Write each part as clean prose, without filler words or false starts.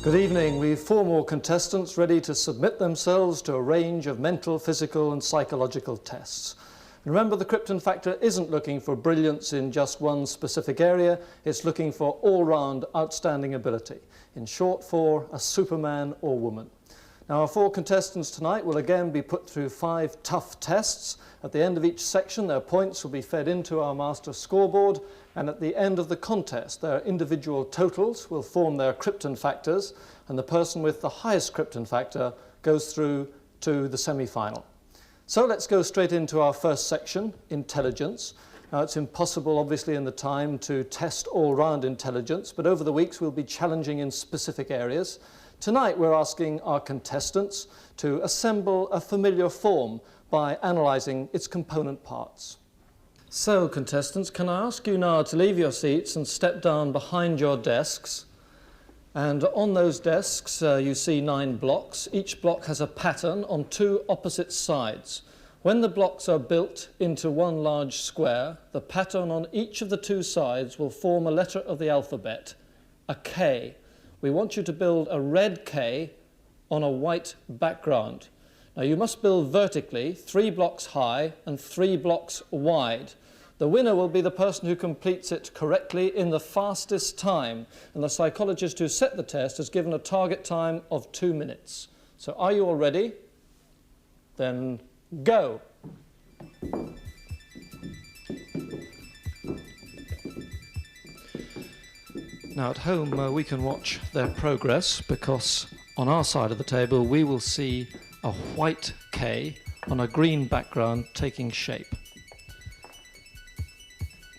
Good evening. We've 4 more contestants ready to submit themselves to a range of mental, physical and psychological tests. And remember, the Krypton Factor isn't looking for brilliance in just one specific area, it's looking for all-round outstanding ability. In short, for a superman or woman. Now, our 4 contestants tonight will again be put through 5 tough tests. At the end of each section, their points will be fed into our master scoreboard, and at the end of the contest, their individual totals will form their Krypton Factors, and the person with the highest Krypton Factor goes through to the semi-final. So let's go straight into our first section, intelligence. Now, it's impossible, obviously, in the time to test all-round intelligence, but over the weeks we'll be challenging in specific areas. Tonight we're asking our contestants to assemble a familiar form by analysing its component parts. So, contestants, can I ask you now to leave your seats and step down behind your desks? And on those desks you see 9 blocks. Each block has a pattern on 2 opposite sides. When the blocks are built into one large square, the pattern on each of the 2 sides will form a letter of the alphabet, a K. We want you to build a red K on a white background. Now, you must build vertically, 3 blocks high and 3 blocks wide. The winner will be the person who completes it correctly in the fastest time, and the psychologist who set the test has given a target time of 2 minutes. So are you all ready? Then go! Now, at home we can watch their progress, because on our side of the table we will see a white K on a green background taking shape.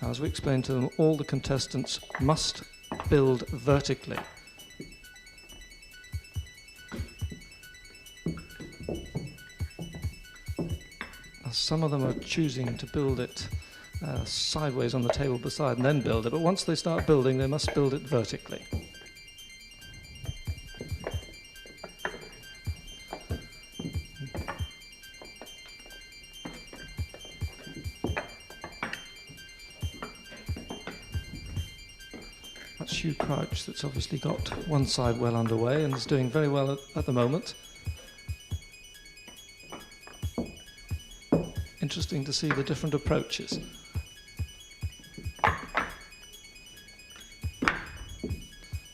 Now, as we explained to them, all the contestants must build vertically. Now, some of them are choosing to build it sideways on the table beside and then build it, but once they start building they must build it vertically. That's Hugh Crouch, that's obviously got one side well underway and is doing very well at the moment. Interesting to see the different approaches.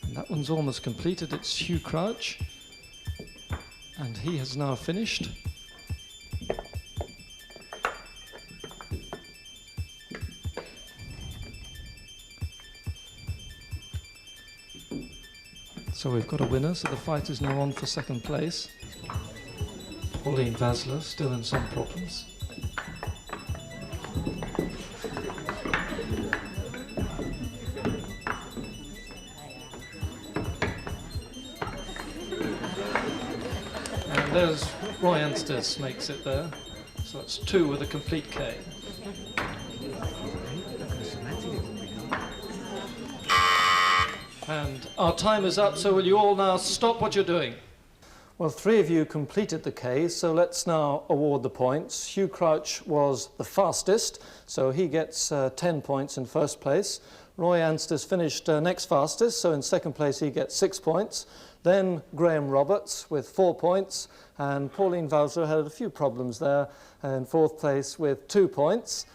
And that one's almost completed. It's Hugh Crouch, and he has now finished. So we've got a winner, so the fight is now on for second place. Pauline still in some problems. And there's Roy Ansters makes it there. So that's 2 with a complete K. And our time is up, so will you all now stop what you're doing? Well, 3 of you completed the K, so let's now award the points. Hugh Crouch was the fastest, so he gets 10 points in first place. Roy Ansters finished next fastest, so in second place he gets 6 points. Then Graeme Roberts with 4 points, and Pauline had a few problems there, in fourth place with 2 points.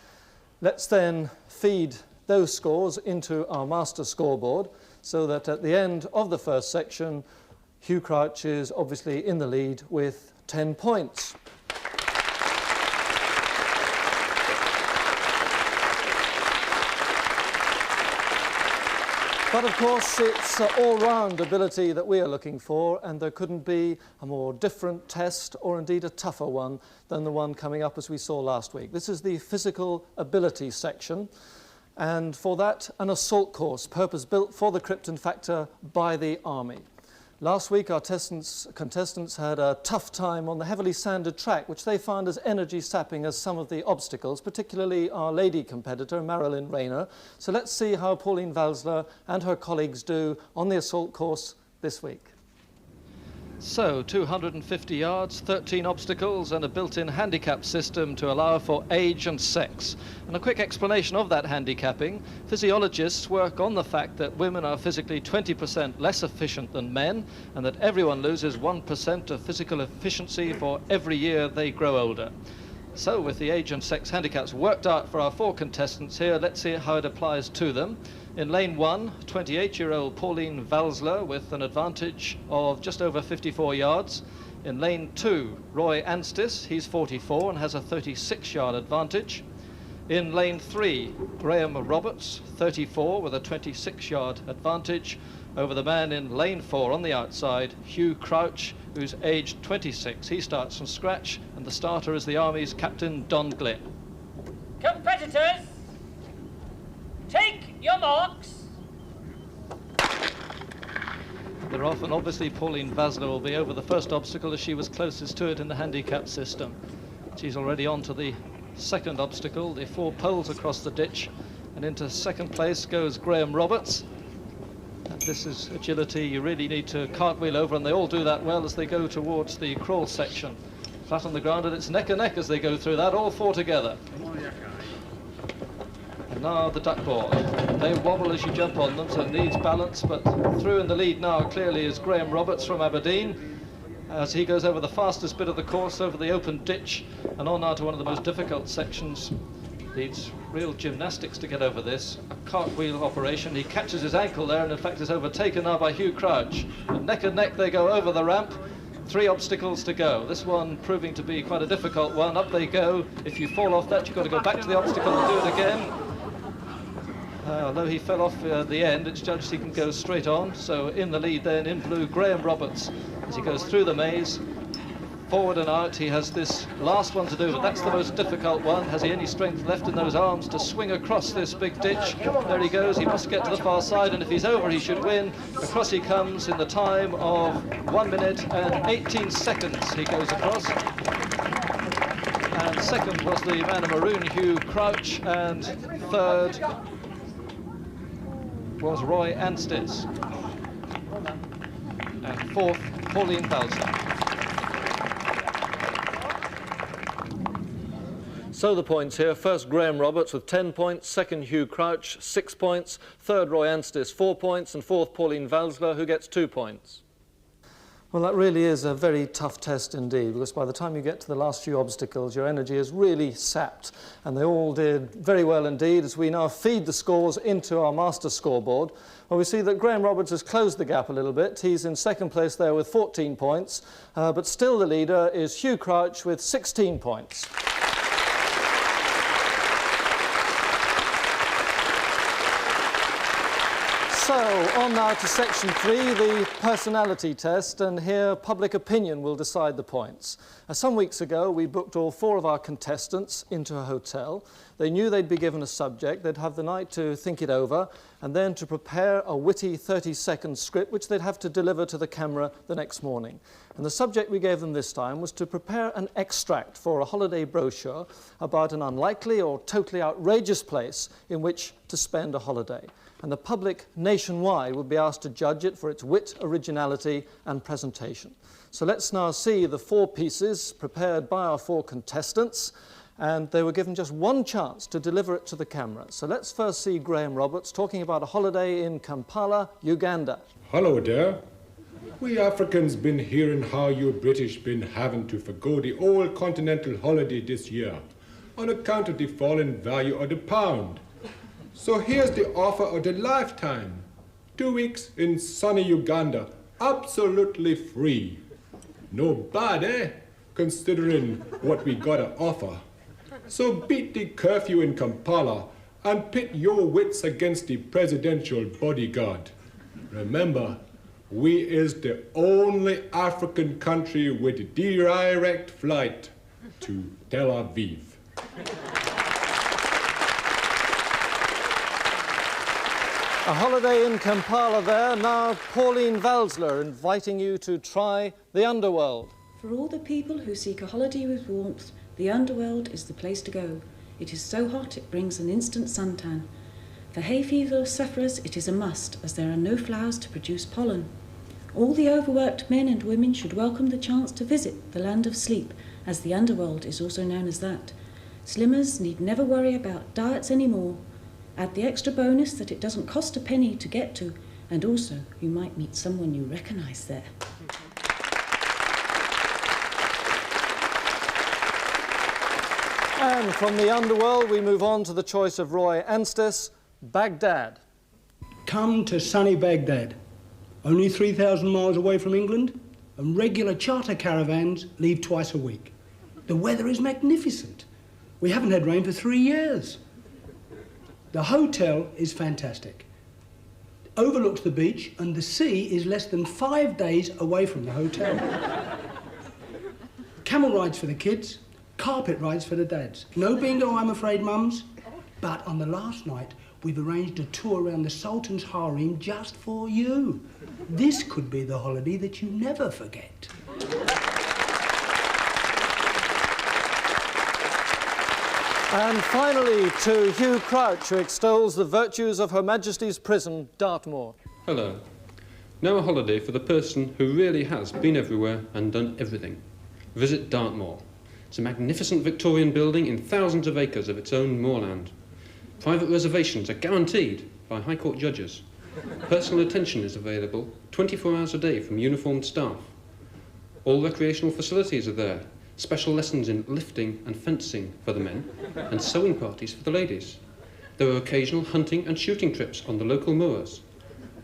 Let's then feed those scores into our master scoreboard, so that at the end of the first section, Hugh Crouch is obviously in the lead with 10 points. But of course, it's all-round ability that we are looking for, and there couldn't be a more different test, or indeed a tougher one, than the one coming up as we saw last week. This is the physical ability section. And for that, an assault course, purpose-built for the Krypton Factor by the Army. Last week, our contestants had a tough time on the heavily sanded track, which they found as energy-sapping as some of the obstacles, particularly our lady competitor, Marilyn Rayner. So let's see how Pauline and her colleagues do on the assault course this week. So, 250 yards, 13 obstacles and a built-in handicap system to allow for age and sex. And a quick explanation of that handicapping. Physiologists work on the fact that women are physically 20% less efficient than men, and that everyone loses 1% of physical efficiency for every year they grow older. So, with the age and sex handicaps worked out for our 4 contestants here, let's see how it applies to them. In lane 1, 28-year-old Pauline Valsler with an advantage of just over 54 yards. In lane 2, Roy Anstis, he's 44 and has a 36-yard advantage. In lane 3, Graeme Roberts, 34 with a 26-yard advantage over the man in lane 4 on the outside, Hugh Crouch, who's aged 26. He starts from scratch, and the starter is the Army's Captain Don Glynn. Competitors, take your marks. They're off, and obviously Pauline Valsler will be over the first obstacle as she was closest to it in the handicap system. She's already on to the second obstacle, the 4 poles across the ditch, and into second place goes Graeme Roberts. And this is agility you really need to cartwheel over, and they all do that well as they go towards the crawl section. Flat on the ground, and it's neck and neck as they go through that, all 4 together. And now the duckboard. They wobble as you jump on them, so it needs balance, but through in the lead now clearly is Graeme Roberts from Aberdeen, as he goes over the fastest bit of the course, over the open ditch, and on now to one of the most difficult sections. Needs real gymnastics to get over this. A cartwheel operation. He catches his ankle there, and in fact is overtaken now by Hugh Crouch. And neck and neck they go over the ramp. 3 obstacles to go. This one proving to be quite a difficult one. Up they go. If you fall off that, you've got to go back to the obstacle and do it again. Although he fell off at the end, it's judged he can go straight on. So in the lead then, in blue, Graeme Roberts, as he goes through the maze, forward and out. He has this last one to do, but that's the most difficult one. Has he any strength left in those arms to swing across this big ditch? There he goes. He must get to the far side, and if he's over, he should win. Across he comes in the time of 1 minute and 18 seconds. He goes across. And second was the man in maroon, Hugh Crouch, and third was Roy Anstis, and fourth, Pauline Valsler. So the points here: first Graeme Roberts with 10 points, second Hugh Crouch 6 points, third Roy Anstis 4 points, and fourth Pauline Valsler, who gets 2 points. Well, that really is a very tough test indeed, because by the time you get to the last few obstacles, your energy is really sapped, and they all did very well indeed. As we now feed the scores into our master scoreboard, well, we see that Graeme Roberts has closed the gap a little bit. He's in second place there with 14 points, but still the leader is Hugh Crouch with 16 points. So, on now to section 3, the personality test, and here public opinion will decide the points. Some weeks ago, we booked all 4 of our contestants into a hotel. They knew they'd be given a subject, they'd have the night to think it over, and then to prepare a witty 30-second script, which they'd have to deliver to the camera the next morning. And the subject we gave them this time was to prepare an extract for a holiday brochure about an unlikely or totally outrageous place in which to spend a holiday. And the public nationwide would be asked to judge it for its wit, originality and presentation. So let's now see the 4 pieces prepared by our 4 contestants, and they were given just 1 chance to deliver it to the camera. So let's first see Graeme Roberts talking about a holiday in Kampala, Uganda. Hello there. We Africans been hearing how you British been having to forgo the old continental holiday this year on account of the falling value of the pound. So here's the offer of the lifetime. 2 weeks in sunny Uganda, absolutely free. No bad, eh? Considering what we gotta offer. So beat the curfew in Kampala and pit your wits against the presidential bodyguard. Remember, we is the only African country with direct flight to Tel Aviv. A holiday in Kampala there. Now Pauline Valsler inviting you to try the underworld. For all the people who seek a holiday with warmth, the underworld is the place to go. It is so hot it brings an instant suntan. For hay fever sufferers it is a must, as there are no flowers to produce pollen. All the overworked men and women should welcome the chance to visit the land of sleep, as the underworld is also known as that. Slimmers need never worry about diets anymore. Add the extra bonus that it doesn't cost a penny to get to, and also you might meet someone you recognise there. And from the underworld, we move on to the choice of Roy Anstice, Baghdad. Come to sunny Baghdad, only 3,000 miles away from England, and regular charter caravans leave twice a week. The weather is magnificent. We haven't had rain for 3 years. The hotel is fantastic. Overlooks the beach, and the sea is less than 5 days away from the hotel. Camel rides for the kids, carpet rides for the dads. No bingo, I'm afraid, mums. But on the last night, we've arranged a tour around the Sultan's harem just for you. This could be the holiday that you never forget. And finally, to Hugh Crouch, who extols the virtues of Her Majesty's Prison, Dartmoor. Hello. Now a holiday for the person who really has been everywhere and done everything. Visit Dartmoor. It's a magnificent Victorian building in thousands of acres of its own moorland. Private reservations are guaranteed by High Court judges. Personal attention is available 24 hours a day from uniformed staff. All recreational facilities are there. Special lessons in lifting and fencing for the men, and sewing parties for the ladies. There are occasional hunting and shooting trips on the local moors.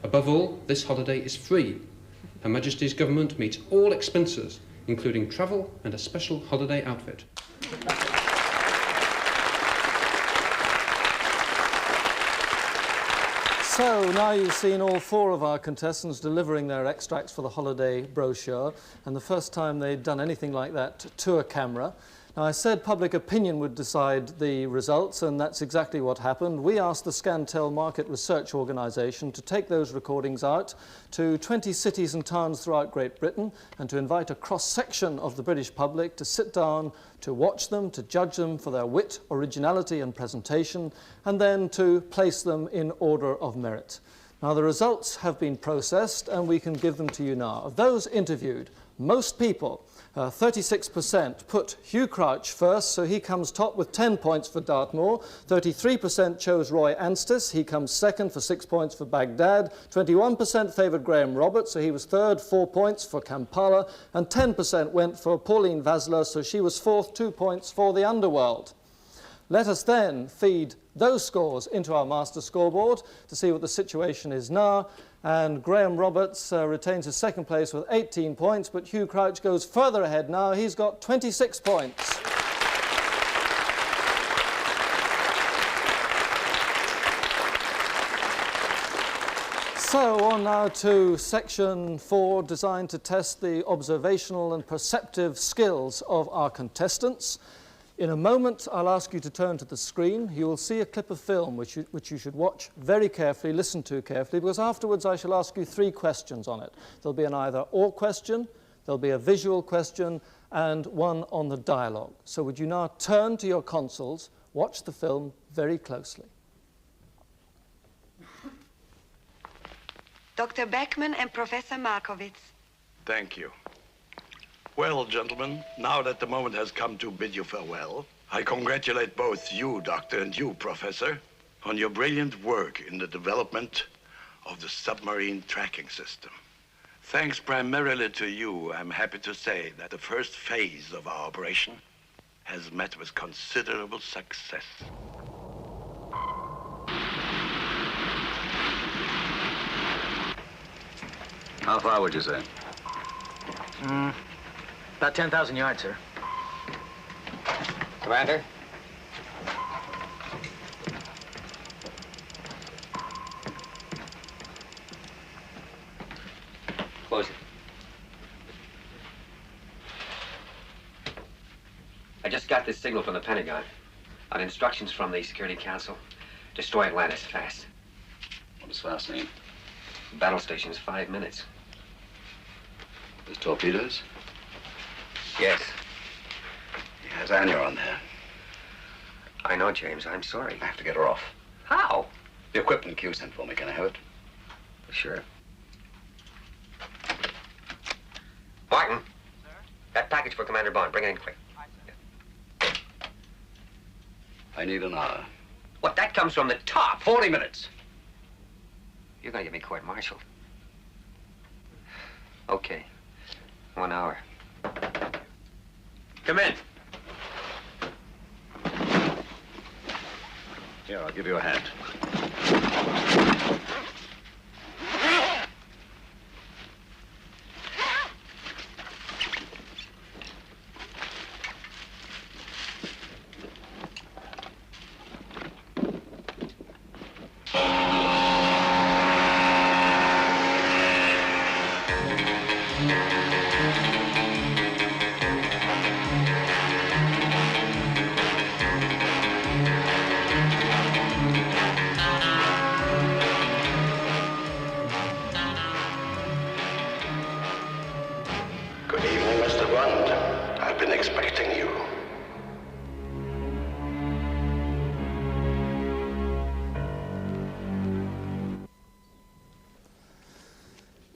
Above all, this holiday is free. Her Majesty's government meets all expenses, including travel and a special holiday outfit. So now you've seen all four of our contestants delivering their extracts for the holiday brochure, and the first time they'd done anything like that to a camera. Now, I said public opinion would decide the results, and that's exactly what happened. We asked the Scantel Market Research Organisation to take those recordings out to 20 cities and towns throughout Great Britain and to invite a cross-section of the British public to sit down, to watch them, to judge them for their wit, originality and presentation, and then to place them in order of merit. Now, the results have been processed, and we can give them to you now. Of those interviewed, most people, 36%, put Hugh Crouch first, so he comes top with 10 points for Dartmoor. 33% chose Roy Anstice, he comes second for 6 points for Baghdad. 21% favoured Graeme Roberts, so he was third, 4 points for Kampala. And 10% went for Pauline Vasler, so she was fourth, 2 points for the Underworld. Let us then feed those scores into our master scoreboard to see what the situation is now. And Graeme Roberts retains his second place with 18 points, but Hugh Crouch goes further ahead now. He's got 26 points. So on now to section 4, designed to test the observational and perceptive skills of our contestants. In a moment, I'll ask you to turn to the screen. You will see a clip of film which you should watch very carefully, listen to carefully, because afterwards I shall ask you 3 questions on it. There'll be an either-or question, there'll be a visual question, and one on the dialogue. So would you now turn to your consoles, watch the film very closely. Dr. Beckman and Professor Markowitz. Thank you. Well, gentlemen, now that the moment has come to bid you farewell, I congratulate both you, Doctor, and you, Professor, on your brilliant work in the development of the submarine tracking system. Thanks primarily to you, I'm happy to say that the first phase of our operation has met with considerable success. How far would you say? About 10,000 yards, sir. Commander? Close it. I just got this signal from the Pentagon on instructions from the Security Council. Destroy Atlantis fast. What does fast mean? The battle station is 5 minutes. There's torpedoes? Yes. He has Anya on there. I know, James. I'm sorry. I have to get her off. How? The equipment Q sent for me. Can I have it? Sure. message for Commander Bond. Bring it in quick. I need an hour. What, that comes from the top? 40 minutes. You're gonna get me court-martialed. Okay. 1 hour. Come in. Here, I'll give you a hand. Good evening, Mr. Bond. I've been expecting you.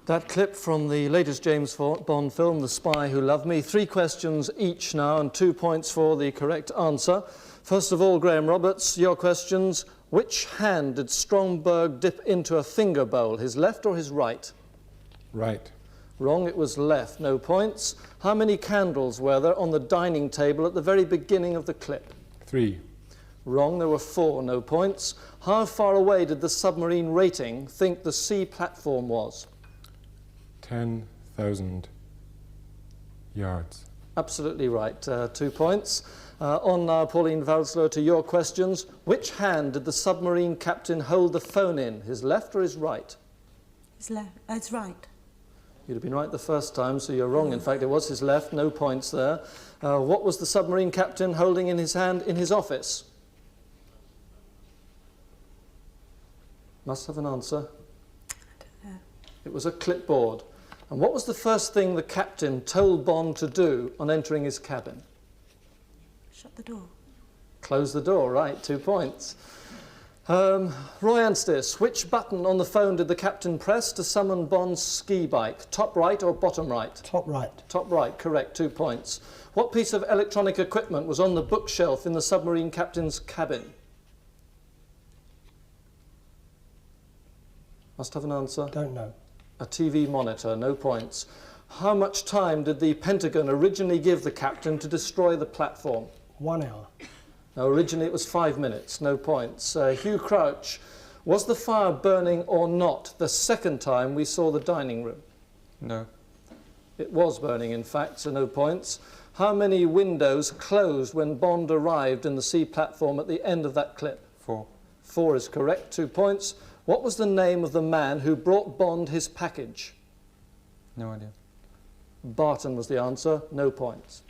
That clip from the latest James Bond film, The Spy Who Loved Me. 3 questions each now and 2 points for the correct answer. First of all, Graeme Roberts, your questions. Which hand did Stromberg dip into a finger bowl, his left or his right? Right. Wrong, it was left, no points. How many candles were there on the dining table at the very beginning of the clip? 3. Wrong, there were 4, no points. How far away did the submarine rating think the sea platform was? 10,000 yards. Absolutely right, 2 points. On now, Pauline Valsler, to your questions. Which hand did the submarine captain hold the phone in, his left or his right? His left. It's right. You'd have been right the first time, so you're wrong. In fact, it was his left, no points there. What was the submarine captain holding in his hand in his office? Must have an answer. I don't know. It was a clipboard. And what was the first thing the captain told Bond to do on entering his cabin? Shut the door. Close the door, right, 2 points. Roy Anstis, which button on the phone did the captain press to summon Bond's ski bike? Top right or bottom right? Top right. Top right, correct, 2 points. What piece of electronic equipment was on the bookshelf in the submarine captain's cabin? Must have an answer. Don't know. A TV monitor, no points. How much time did the Pentagon originally give the captain to destroy the platform? 1 hour. No, originally it was 5 minutes, no points. Hugh Crouch, was the fire burning or not the second time we saw the dining room? No. It was burning, in fact, so no points. How many windows closed when Bond arrived in the sea platform at the end of that clip? 4. 4 is correct, 2 points. What was the name of the man who brought Bond his package? No idea. Barton was the answer, no points.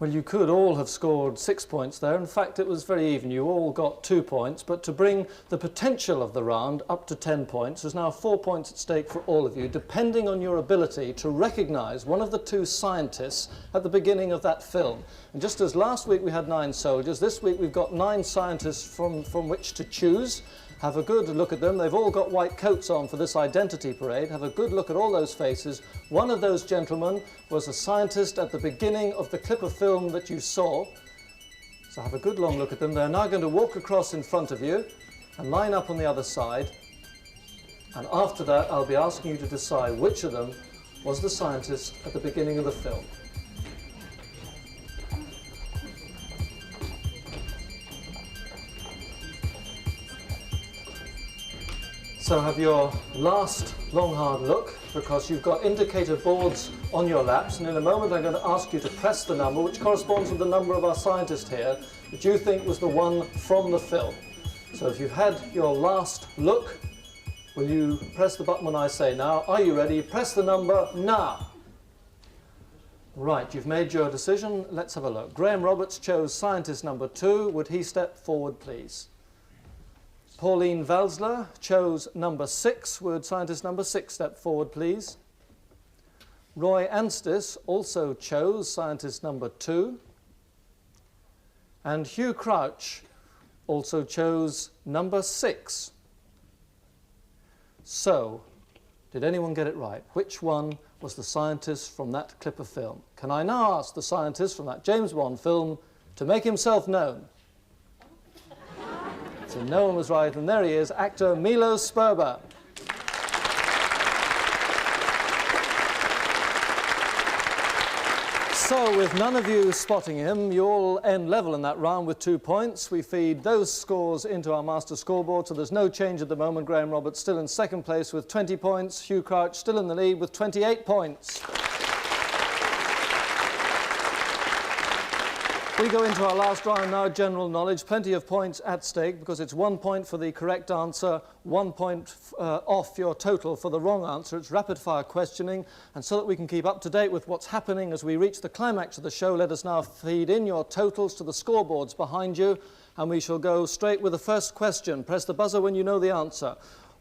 Well, you could all have scored 6 points there. In fact, it was very even. You all got 2 points, but to bring the potential of the round up to 10 points, there's now 4 points at stake for all of you, depending on your ability to recognise one of the 2 scientists at the beginning of that film. And just as last week we had 9 soldiers, this week we've got 9 scientists from which to choose. Have a good look at them. They've all got white coats on for this identity parade. Have a good look at all those faces. One of those gentlemen was a scientist at the beginning of the clip of film that you saw. So have a good long look at them. They're now going to walk across in front of you and line up on the other side. And after that, I'll be asking you to decide which of them was the scientist at the beginning of the film. So have your last long hard look, because you've got indicator boards on your laps, and in a moment I'm going to ask you to press the number which corresponds with the number of our scientist here that you think was the one from the film. So if you've had your last look, will you press the button when I say now? Are you ready? Press the number now. Right, you've made your decision. Let's have a look. Graeme Roberts chose scientist number 2. Would he step forward, please? Pauline Valsler chose number 6. Would scientist number 6 step forward, please? Roy Anstis also chose scientist number 2. And Hugh Crouch also chose number 6. So, Did anyone get it right? Which one was the scientist from that clip of film? Can I now ask the scientist from that James Bond film to make himself known? So no one was right, and there he is, actor Milos Sperber. So, with none of you spotting him, you all end level in that round with 2 points. We feed those scores into our master scoreboard, so there's no change at the moment. Graeme Roberts still in second place with 20 points. Hugh Crouch still in the lead with 28 points. We go into our last round now, general knowledge. Plenty of points at stake because it's 1 point for the correct answer, 1 point off your total for the wrong answer. It's rapid-fire questioning, and so that we can keep up to date with what's happening as we reach the climax of the show, let us now feed in your totals to the scoreboards behind you, and we shall go straight with the first question. Press the buzzer when you know the answer.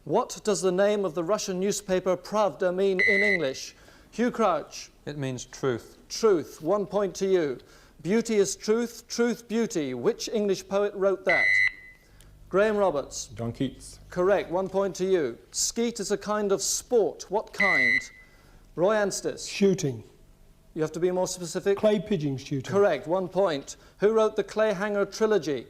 What does the name of the Russian newspaper Pravda mean in English? Hugh Crouch. It means truth. Truth. 1 point to you. Beauty is truth, truth beauty. Which English poet wrote that? Graeme Roberts. John Keats. Correct, 1 point to you. Skeet is a kind of sport. What kind? Roy Anstis. Shooting. You have to be more specific. Clay pigeon shooting. Correct, 1 point. Who wrote the Clayhanger trilogy?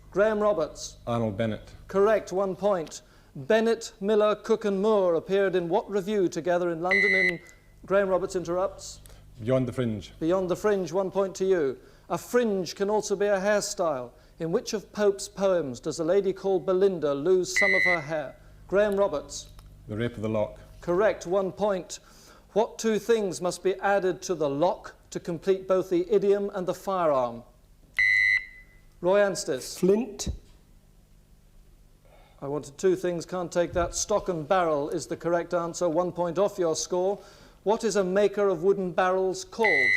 Graeme Roberts. Arnold Bennett. Correct, 1 point. Bennett, Miller, Cook and Moore appeared in what review together in London in... Graeme Roberts interrupts. Beyond the Fringe. Beyond the Fringe, 1 point to you. A fringe can also be a hairstyle. In which of Pope's poems does a lady called Belinda lose some of her hair? Graeme Roberts. The Rape of the Lock. Correct, 1 point. What two things must be added to the lock to complete both the idiom and the firearm? Roy Anstis. Flint. I wanted 2 things, can't take that. Stock and barrel is the correct answer, 1 point off your score. What is a maker of wooden barrels called?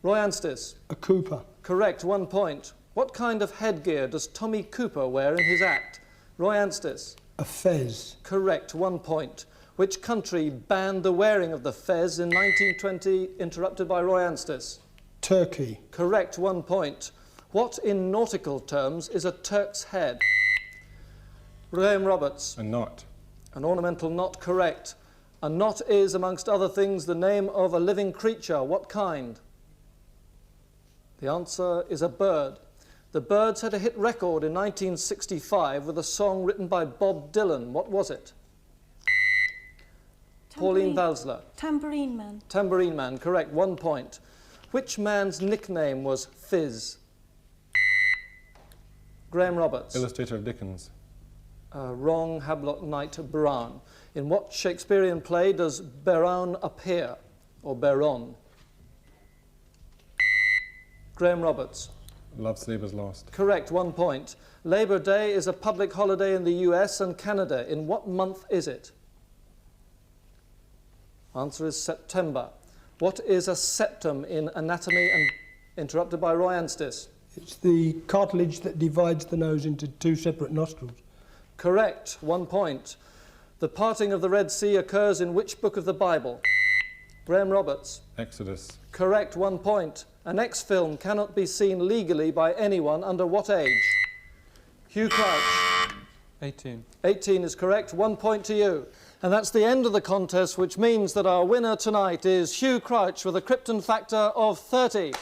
Roy Anstis. A Cooper. Correct, 1 point. What kind of headgear does Tommy Cooper wear in his act? Roy Anstis. A fez. Correct, 1 point. Which country banned the wearing of the fez in 1920, interrupted by Roy Anstis? Turkey. Correct, 1 point. What, in nautical terms, is a Turk's head? Graeme Roberts. A knot. An ornamental knot, correct. A knot is, amongst other things, the name of a living creature. What kind? The answer is a bird. The Byrds had a hit record in 1965 with a song written by Bob Dylan. What was it? Pauline Valsler. Tambourine Man. Tambourine Man, correct, 1 point. Which man's nickname was Fizz? Graeme Roberts. Illustrator of Dickens. Wrong, Hablot Knight Brown. In what Shakespearean play does Beron appear, or Beron? Graeme Roberts. Love's Labour's Lost. Correct, 1 point. Labor Day is a public holiday in the US and Canada. In what month is it? Answer is September. What is a septum in anatomy? And interrupted by Roy Anstis. It's the cartilage that divides the nose into 2 separate nostrils. Correct, 1 point. The parting of the Red Sea occurs in which book of the Bible? Graeme Roberts. Exodus. Correct, 1 point. An X film cannot be seen legally by anyone under what age? Hugh Crouch. 18. 18 is correct, 1 point to you. And that's the end of the contest, which means that our winner tonight is Hugh Crouch with a Krypton Factor of 30.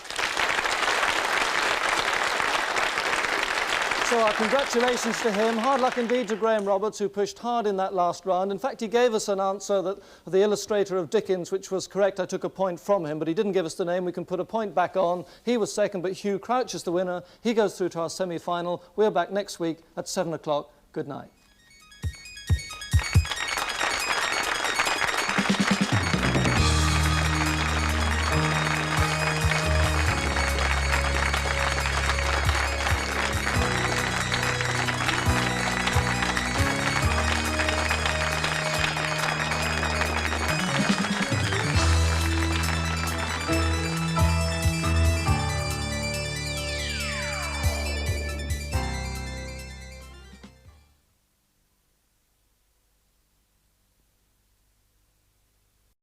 So our congratulations to him. Hard luck indeed to Graeme Roberts, who pushed hard in that last round. In fact, he gave us an answer that the illustrator of Dickens, which was correct. I took a point from him, but he didn't give us the name. We can put a point back on. He was second, but Hugh Crouch is the winner. He goes through to our semi-final. We're back next week at 7 o'clock. Good night.